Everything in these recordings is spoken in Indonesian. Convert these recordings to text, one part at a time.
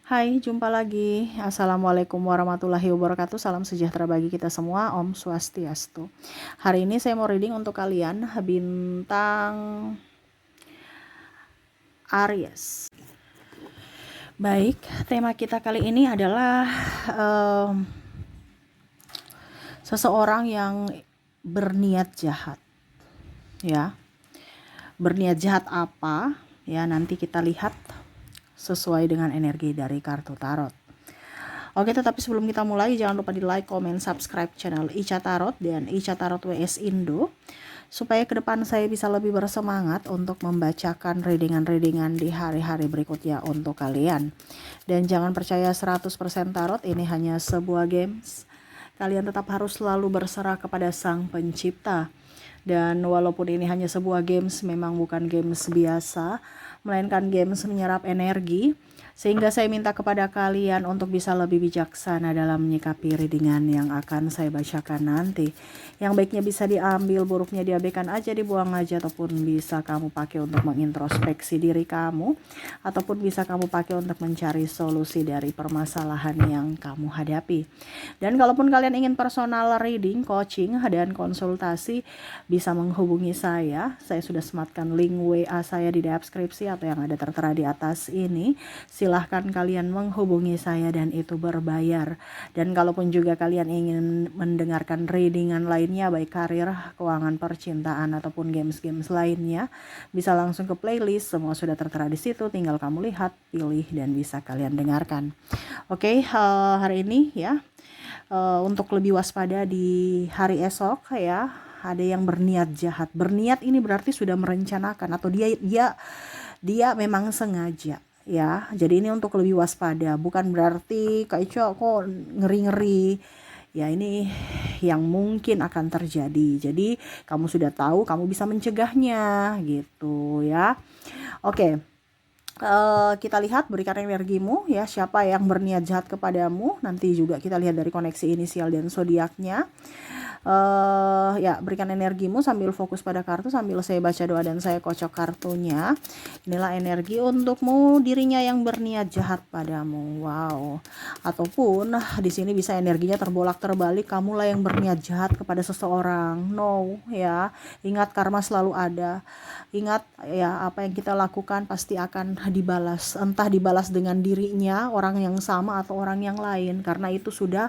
Hai, jumpa lagi. Assalamualaikum warahmatullahi wabarakatuh. Salam sejahtera bagi kita semua. Om Swastiastu. Hari ini saya mau reading untuk kalian bintang Aries. Baik, tema kita kali ini adalah seseorang yang berniat jahat. Ya, berniat jahat apa? Ya, nanti kita lihat sesuai dengan energi dari kartu tarot. Oke, tetapi sebelum kita mulai, jangan lupa di like, comment, subscribe channel Ica Tarot dan Ica Tarot WS Indo, supaya ke depan saya bisa lebih bersemangat untuk membacakan readingan-readingan di hari-hari berikutnya untuk kalian. Dan jangan percaya 100% tarot, ini hanya sebuah games. Kalian tetap harus selalu berserah kepada Sang Pencipta. Dan walaupun ini hanya sebuah games, memang bukan games biasa, melainkan games menyerap energi, sehingga saya minta kepada kalian untuk bisa lebih bijaksana dalam menyikapi readingan yang akan saya bacakan nanti. Yang baiknya bisa diambil, buruknya diabaikan aja, dibuang aja, ataupun bisa kamu pakai untuk mengintrospeksi diri kamu, ataupun bisa kamu pakai untuk mencari solusi dari permasalahan yang kamu hadapi. Dan kalaupun kalian ingin personal reading, coaching, dan konsultasi, bisa menghubungi saya. Saya sudah sematkan link WA saya di deskripsi atau yang ada tertera di atas ini. Silahkan kalian menghubungi saya dan itu berbayar. Dan kalaupun juga kalian ingin mendengarkan readingan lainnya, baik karir, keuangan, percintaan, ataupun games-games lainnya, bisa langsung ke playlist. Semua sudah tertera di situ, tinggal kamu lihat, pilih, dan bisa kalian dengarkan. Oke, hari ini ya, untuk lebih waspada di hari esok ya, ada yang berniat jahat. Berniat ini berarti sudah merencanakan, atau dia memang sengaja. Ya, jadi ini untuk lebih waspada, bukan berarti Kak Ica kok ngeri-ngeri. Ya, ini yang mungkin akan terjadi. Jadi kamu sudah tahu, kamu bisa mencegahnya gitu ya. Oke. Kita lihat, berikan energimu ya, siapa yang berniat jahat kepadamu. Nanti juga kita lihat dari koneksi inisial dan zodiaknya. Ya, berikan energimu sambil fokus pada kartu, sambil saya baca doa dan saya kocok kartunya. Inilah energi untukmu, dirinya yang berniat jahat padamu. Wow. Ataupun di sini bisa energinya terbolak terbalik, kamulah yang berniat jahat kepada seseorang. No, ya. Ingat, karma selalu ada. Ingat ya, apa yang kita lakukan pasti akan dibalas. Entah dibalas dengan dirinya, orang yang sama, atau orang yang lain, karena itu sudah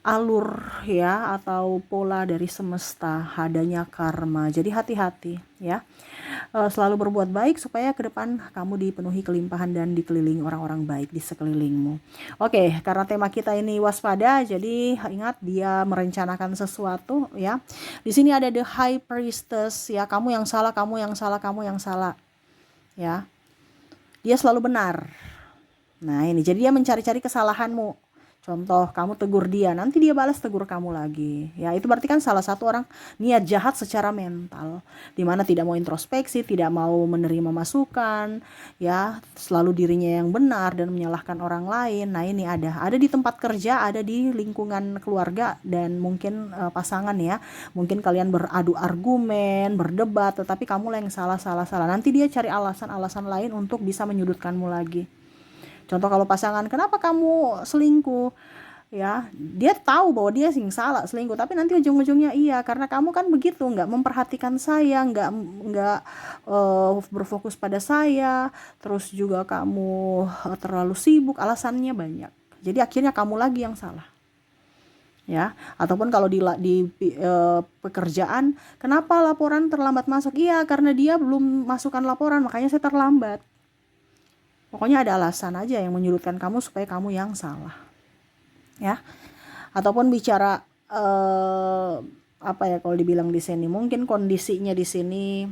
alur ya, atau pola dari semesta, adanya karma. Jadi hati-hati ya, selalu berbuat baik supaya ke depan kamu dipenuhi kelimpahan dan dikelilingi orang-orang baik di sekelilingmu. Oke, karena tema kita ini waspada, jadi ingat, dia merencanakan sesuatu ya. Di sini ada the high priestess ya, kamu yang salah, kamu yang salah, kamu yang salah ya. Dia selalu benar. Nah, ini jadi dia mencari-cari kesalahanmu. Contoh, kamu tegur dia, nanti dia balas tegur kamu lagi. Ya, itu berarti kan salah satu orang niat jahat secara mental, dimana tidak mau introspeksi, tidak mau menerima masukan, ya, selalu dirinya yang benar dan menyalahkan orang lain. Nah, ini ada di tempat kerja, ada di lingkungan keluarga, dan mungkin pasangan ya. Mungkin kalian beradu argumen, berdebat, tetapi kamu lah yang salah. Nanti dia cari alasan-alasan lain untuk bisa menyudutkanmu lagi. Contoh, kalau pasangan, kenapa kamu selingkuh? Ya, dia tahu bahwa dia yang salah selingkuh, tapi nanti ujung-ujungnya iya, karena kamu kan begitu, nggak memperhatikan saya, nggak berfokus pada saya, terus juga kamu terlalu sibuk, alasannya banyak. Jadi akhirnya kamu lagi yang salah. Ya, ataupun kalau di pekerjaan, kenapa laporan terlambat masuk? Iya, karena dia belum masukkan laporan, makanya saya terlambat. Pokoknya ada alasan aja yang menyudutkan kamu supaya kamu yang salah. Ya. Ataupun bicara apa ya, kalau dibilang di sini, mungkin kondisinya di sini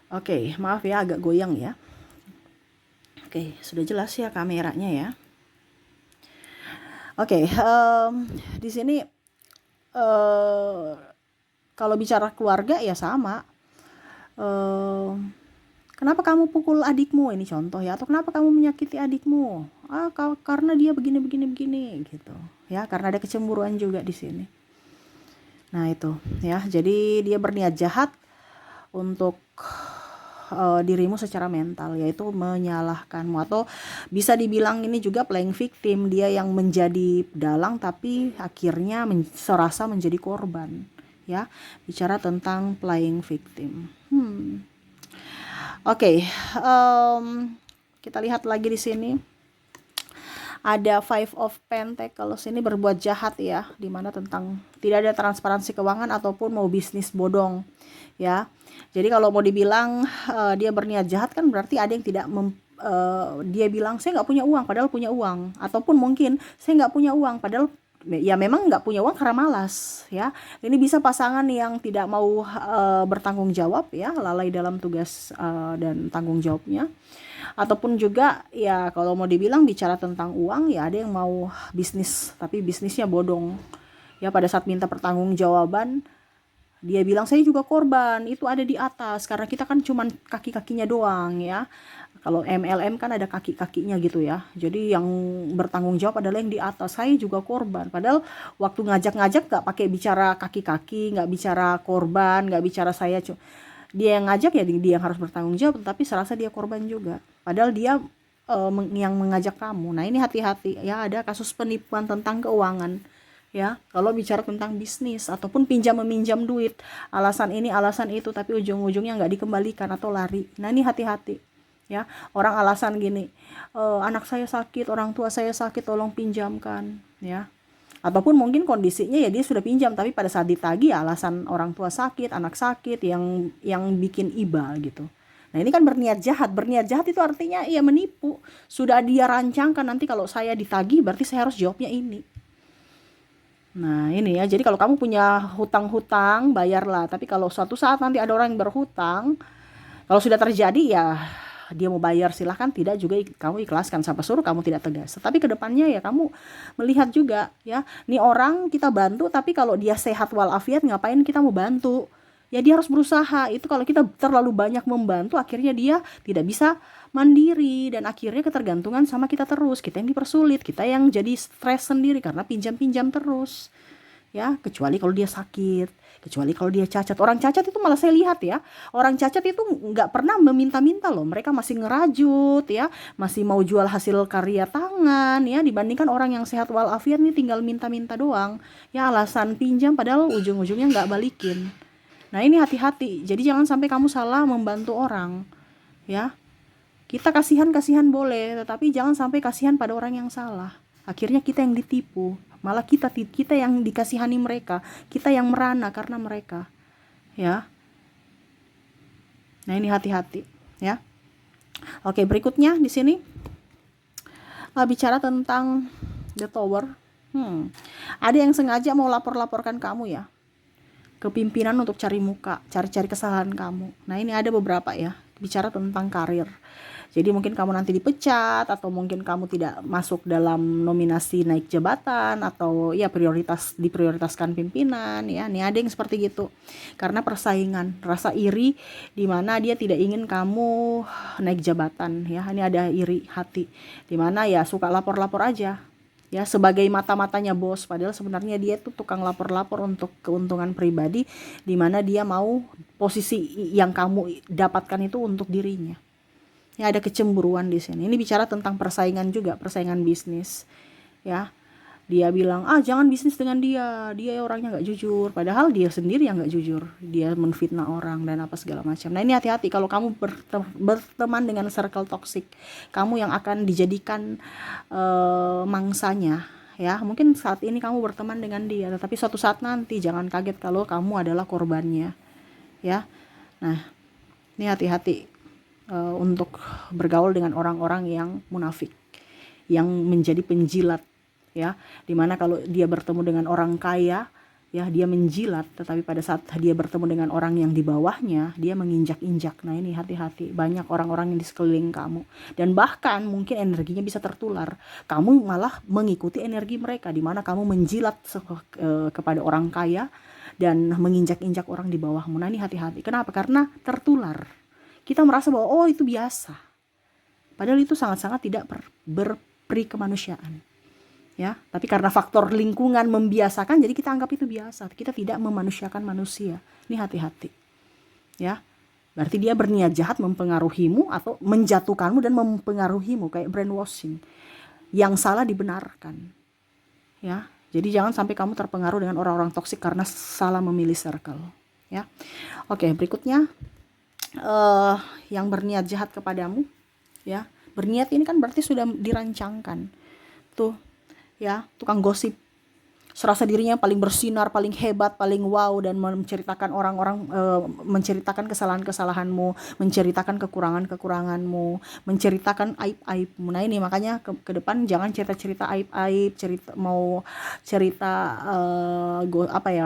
oke, maaf ya, agak goyang ya. Oke, sudah jelas ya kameranya ya. Oke, di sini kalau bicara keluarga ya sama. Kenapa kamu pukul adikmu, ini contoh ya, atau kenapa kamu menyakiti adikmu? Karena dia begini gitu ya, karena ada kecemburuan juga di sini. Nah itu ya, jadi dia berniat jahat untuk dirimu secara mental, yaitu menyalahkanmu, atau bisa dibilang ini juga playing victim, dia yang menjadi dalang tapi akhirnya serasa menjadi korban. Ya, bicara tentang playing victim. Oke, kita lihat lagi di sini. Ada Five of Pentacles, ini berbuat jahat ya, dimana tentang tidak ada transparansi keuangan ataupun mau bisnis bodong ya. Jadi kalau mau dibilang dia berniat jahat kan berarti ada yang tidak dia bilang saya nggak punya uang padahal punya uang, ataupun mungkin saya nggak punya uang padahal ya memang nggak punya uang karena malas ya. Ini bisa pasangan yang tidak mau bertanggung jawab ya, lalai dalam tugas dan tanggung jawabnya. Ataupun juga ya kalau mau dibilang bicara tentang uang ya, ada yang mau bisnis tapi bisnisnya bodong ya. Pada saat minta pertanggungjawaban dia bilang saya juga korban, itu ada di atas, karena kita kan cuman kaki-kakinya doang ya. Kalau MLM kan ada kaki-kakinya gitu ya, jadi yang bertanggung jawab adalah yang di atas, saya juga korban. Padahal waktu ngajak-ngajak gak pakai bicara kaki-kaki, gak bicara korban, gak bicara saya, dia yang ngajak ya dia yang harus bertanggung jawab, tapi serasa dia korban juga padahal dia yang mengajak kamu. Nah ini hati-hati ya, ada kasus penipuan tentang keuangan ya. Kalau bicara tentang bisnis ataupun pinjam meminjam duit, alasan ini alasan itu tapi ujung-ujungnya nggak dikembalikan atau lari. Nah ini hati-hati ya. Orang alasan gini, anak saya sakit, orang tua saya sakit, tolong pinjamkan ya. Ataupun mungkin kondisinya ya dia sudah pinjam tapi pada saat ditagih ya alasan orang tua sakit, anak sakit, yang bikin iba gitu. Nah ini kan berniat jahat. Berniat jahat itu artinya ya menipu. Sudah dia rancangkan, nanti kalau saya ditagih berarti saya harus jawabnya ini. Nah ini ya, jadi kalau kamu punya hutang-hutang bayarlah. Tapi kalau suatu saat nanti ada orang yang berhutang, kalau sudah terjadi ya dia mau bayar silahkan, tidak juga kamu ikhlaskan, sampai suruh kamu tidak tegas. Tapi kedepannya ya kamu melihat juga ya, nih orang kita bantu tapi kalau dia sehat walafiat ngapain kita mau bantu ya. Dia harus berusaha. Itu kalau kita terlalu banyak membantu akhirnya dia tidak bisa mandiri dan akhirnya ketergantungan sama kita terus, kita yang dipersulit, kita yang jadi stres sendiri karena pinjam-pinjam terus ya. Kecuali kalau dia sakit, kecuali kalau dia cacat. Orang cacat itu malah saya lihat ya, orang cacat itu nggak pernah meminta-minta loh, mereka masih ngerajut ya, masih mau jual hasil karya tangan ya, dibandingkan orang yang sehat walafiat nih tinggal minta-minta doang ya, alasan pinjam padahal ujung-ujungnya nggak balikin. Nah ini hati-hati, jadi jangan sampai kamu salah membantu orang ya. Kita kasihan boleh, tetapi jangan sampai kasihan pada orang yang salah. Akhirnya kita yang ditipu, malah kita yang dikasihani mereka, kita yang merana karena mereka, ya. Nah ini hati-hati, ya. Oke, berikutnya di sini bicara tentang the tower. Ada yang sengaja mau laporkan kamu ya ke pimpinan untuk cari muka, cari-cari kesalahan kamu. Nah ini ada beberapa ya, bicara tentang karir. Jadi mungkin kamu nanti dipecat, atau mungkin kamu tidak masuk dalam nominasi naik jabatan, atau ya diprioritaskan pimpinan ya. Ini ada yang seperti gitu. Karena persaingan, rasa iri di mana dia tidak ingin kamu naik jabatan ya. Ini ada iri hati di mana ya suka lapor-lapor aja. Ya sebagai mata-matanya bos, padahal sebenarnya dia tuh tukang lapor-lapor untuk keuntungan pribadi, di mana dia mau posisi yang kamu dapatkan itu untuk dirinya. Ya ada kecemburuan di sini. Ini bicara tentang persaingan juga, persaingan bisnis. Ya, dia bilang jangan bisnis dengan dia orangnya nggak jujur, padahal dia sendiri yang nggak jujur, dia menfitnah orang dan apa segala macam. Nah ini hati-hati kalau kamu berteman dengan circle toxic, kamu yang akan dijadikan mangsanya. Ya mungkin saat ini kamu berteman dengan dia, tetapi suatu saat nanti jangan kaget kalau kamu adalah korbannya. Ya, nah ini hati-hati untuk bergaul dengan orang-orang yang munafik, yang menjadi penjilat ya, dimana kalau dia bertemu dengan orang kaya ya dia menjilat, tetapi pada saat dia bertemu dengan orang yang di bawahnya dia menginjak-injak. Nah ini hati-hati, banyak orang-orang yang di sekeliling kamu dan bahkan mungkin energinya bisa tertular, kamu malah mengikuti energi mereka, dimana kamu menjilat kepada orang kaya dan menginjak-injak orang di bawahmu. Nah ini hati-hati, kenapa? Karena tertular. Kita merasa bahwa itu biasa, padahal itu sangat-sangat tidak berperi kemanusiaan ya. Tapi karena faktor lingkungan membiasakan, jadi kita anggap itu biasa. Kita tidak memanusiakan manusia. Ini hati-hati, ya. Berarti dia berniat jahat mempengaruhimu atau menjatuhkanmu dan mempengaruhimu, kayak brainwashing. Yang salah dibenarkan, ya. Jadi jangan sampai kamu terpengaruh dengan orang-orang toksik karena salah memilih circle, ya. Oke, berikutnya yang berniat jahat kepadamu, ya. Berniat ini kan berarti sudah dirancangkan. Tuh, ya, tukang gosip, serasa dirinya paling bersinar, paling hebat, paling wow, dan menceritakan orang-orang, menceritakan kesalahan-kesalahanmu, menceritakan kekurangan-kekuranganmu, menceritakan aib-aibmu. Nah ini makanya ke depan jangan cerita-cerita aib-aib, mau cerita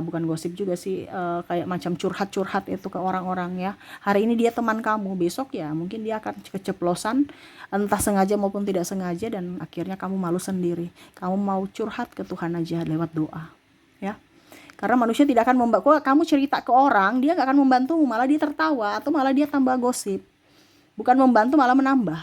bukan gosip juga sih, kayak macam curhat-curhat itu ke orang-orang, ya. Hari ini dia teman kamu, besok ya mungkin dia akan keceplosan, entah sengaja maupun tidak sengaja, dan akhirnya kamu malu sendiri. Kamu mau curhat ke Tuhan aja lewat doa, ya. Karena manusia tidak akan membantu. Kamu cerita ke orang, dia gak akan membantumu, malah dia tertawa atau malah dia tambah gosip. Bukan membantu, malah menambah,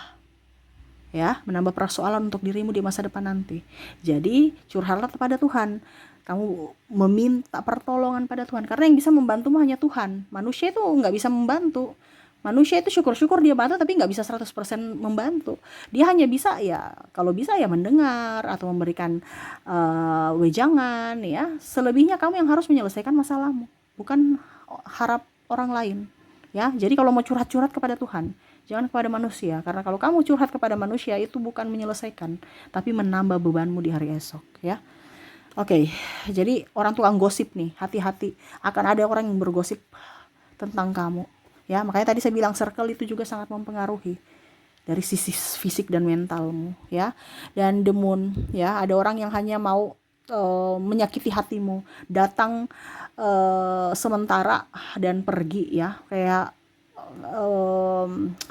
ya, menambah persoalan untuk dirimu di masa depan nanti. Jadi curhatlah kepada Tuhan. Kamu meminta pertolongan pada Tuhan, karena yang bisa membantumu hanya Tuhan. Manusia itu nggak bisa membantu. Manusia itu syukur-syukur dia bantu, tapi nggak bisa 100% membantu. Dia hanya bisa, ya kalau bisa ya mendengar atau memberikan wejangan, ya. Selebihnya kamu yang harus menyelesaikan masalahmu, bukan harap orang lain, ya. Jadi kalau mau curhat kepada Tuhan, jangan kepada manusia, karena kalau kamu curhat kepada manusia itu bukan menyelesaikan, tapi menambah bebanmu di hari esok, ya. Oke, jadi orang tukang gosip nih, hati-hati, akan ada orang yang bergosip tentang kamu. Ya, makanya tadi saya bilang circle itu juga sangat mempengaruhi dari sisi fisik dan mentalmu, ya. Dan the moon, ya, ada orang yang hanya mau menyakiti hatimu, datang sementara dan pergi, ya. Kayak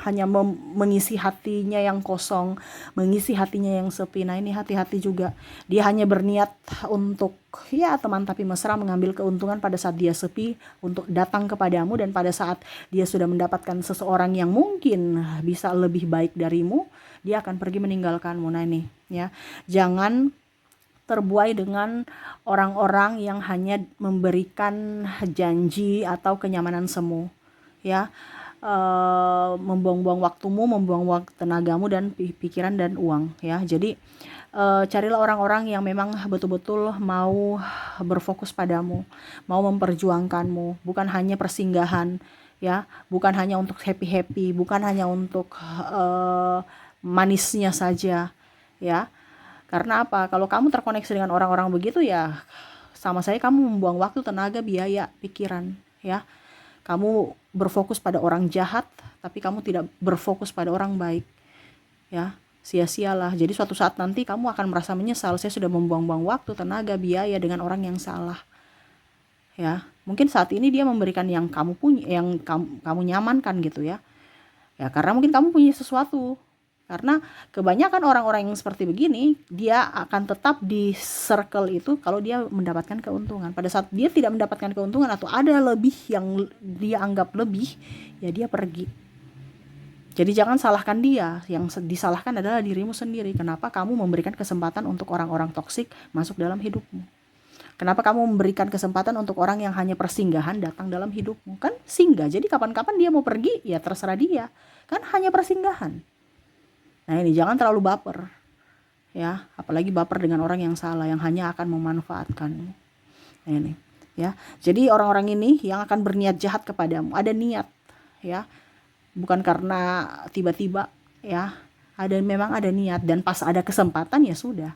hanya mengisi hatinya yang kosong, mengisi hatinya yang sepi. Nah ini hati-hati juga. Dia hanya berniat untuk, ya, teman tapi mesra, mengambil keuntungan pada saat dia sepi untuk datang kepadamu, dan pada saat dia sudah mendapatkan seseorang yang mungkin bisa lebih baik darimu, dia akan pergi meninggalkanmu. Nah ini, ya, jangan terbuai dengan orang-orang yang hanya memberikan janji atau kenyamanan semu, ya. Membuang-buang waktumu, membuang waktu tenagamu dan pikiran dan uang, ya. Jadi carilah orang-orang yang memang betul-betul mau berfokus padamu, mau memperjuangkanmu, bukan hanya persinggahan, ya, bukan hanya untuk happy-happy, bukan hanya untuk manisnya saja, ya. Karena apa? Kalau kamu terkoneksi dengan orang-orang begitu, ya sama saya kamu membuang waktu, tenaga, biaya, pikiran, ya. Kamu berfokus pada orang jahat, tapi kamu tidak berfokus pada orang baik, ya. Sia-sialah. Jadi suatu saat nanti kamu akan merasa menyesal, saya sudah membuang-buang waktu, tenaga, biaya dengan orang yang salah, ya. Mungkin saat ini dia memberikan yang kamu punya, yang kamu nyamankan gitu, ya. Ya karena mungkin kamu punya sesuatu. Karena kebanyakan orang-orang yang seperti begini, dia akan tetap di circle itu kalau dia mendapatkan keuntungan. Pada saat dia tidak mendapatkan keuntungan atau ada lebih yang dia anggap lebih, ya dia pergi. Jadi jangan salahkan dia, yang disalahkan adalah dirimu sendiri. Kenapa kamu memberikan kesempatan untuk orang-orang toksik masuk dalam hidupmu? Kenapa kamu memberikan kesempatan untuk orang yang hanya persinggahan datang dalam hidupmu? Kan singgah, jadi kapan-kapan dia mau pergi, ya terserah dia. Kan hanya persinggahan. Nah ini jangan terlalu baper, ya, apalagi baper dengan orang yang salah, yang hanya akan memanfaatkanmu. Nah ini, ya, jadi orang-orang ini yang akan berniat jahat kepadamu, ada niat, ya, bukan karena tiba-tiba, ya, memang ada niat, dan pas ada kesempatan ya sudah,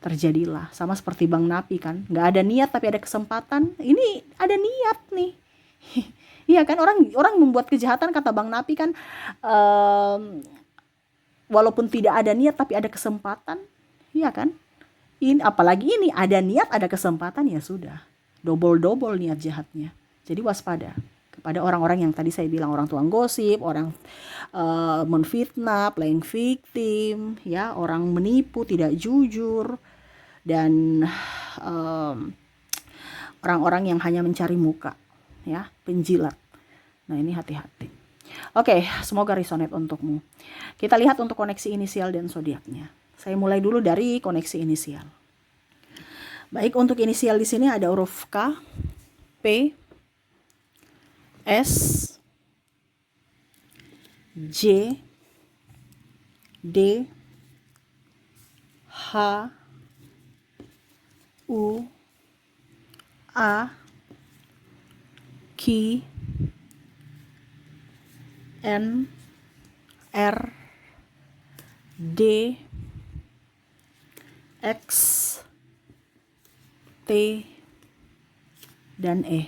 terjadilah. Sama seperti Bang Napi kan, nggak ada niat tapi ada kesempatan, ini ada niat nih. Iya kan, orang membuat kejahatan, kata Bang Napi kan, walaupun tidak ada niat tapi ada kesempatan, iya kan? Apalagi ini ada niat, ada kesempatan, ya sudah, double niat jahatnya. Jadi waspada kepada orang-orang yang tadi saya bilang, orang tukang gosip, orang menfitnah, playing victim, ya, orang menipu, tidak jujur, dan orang-orang yang hanya mencari muka, ya, penjilat. Nah ini hati-hati. Oke, semoga resonate untukmu. Kita lihat untuk koneksi inisial dan zodiaknya. Saya mulai dulu dari koneksi inisial. Baik, untuk inisial di sini ada huruf K, P, S, J, D, H, U, A, Q, N, R, D, X, T, dan E.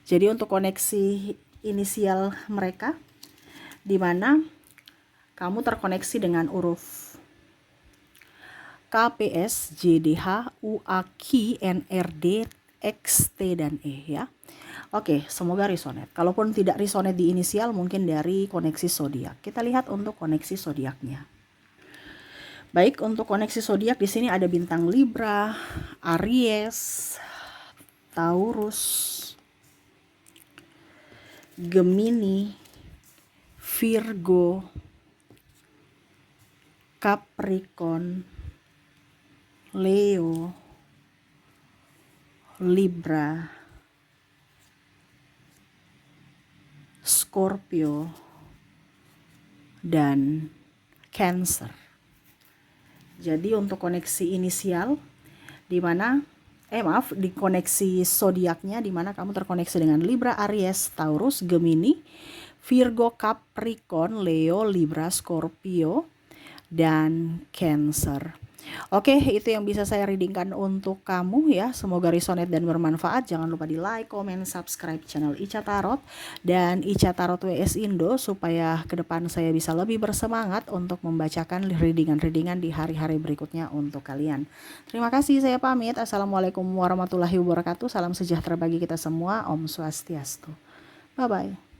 Jadi untuk koneksi inisial mereka, di mana kamu terkoneksi dengan huruf K, P, S, J, D, H, U, A, Q, N, R, D, X, T, dan E ya. Oke, semoga resonate. Kalaupun tidak resonate di inisial, mungkin dari koneksi zodiak. Kita lihat untuk koneksi zodiaknya. Baik, untuk koneksi zodiak di sini ada bintang Libra, Aries, Taurus, Gemini, Virgo, Capricorn, Leo, Libra, Scorpio, dan Cancer. Jadi untuk koneksi inisial di mana di koneksi zodiaknya di mana kamu terkoneksi dengan Libra, Aries, Taurus, Gemini, Virgo, Capricorn, Leo, Libra, Scorpio, dan Cancer. Oke, itu yang bisa saya readingkan untuk kamu ya. Semoga resonate dan bermanfaat. Jangan lupa di like, comment, subscribe channel Ica Tarot dan Ica Tarot WS Indo supaya ke depan saya bisa lebih bersemangat untuk membacakan readingan-readingan di hari-hari berikutnya untuk kalian. Terima kasih, saya pamit. Assalamualaikum warahmatullahi wabarakatuh. Salam sejahtera bagi kita semua. Om Swastiastu. Bye-bye.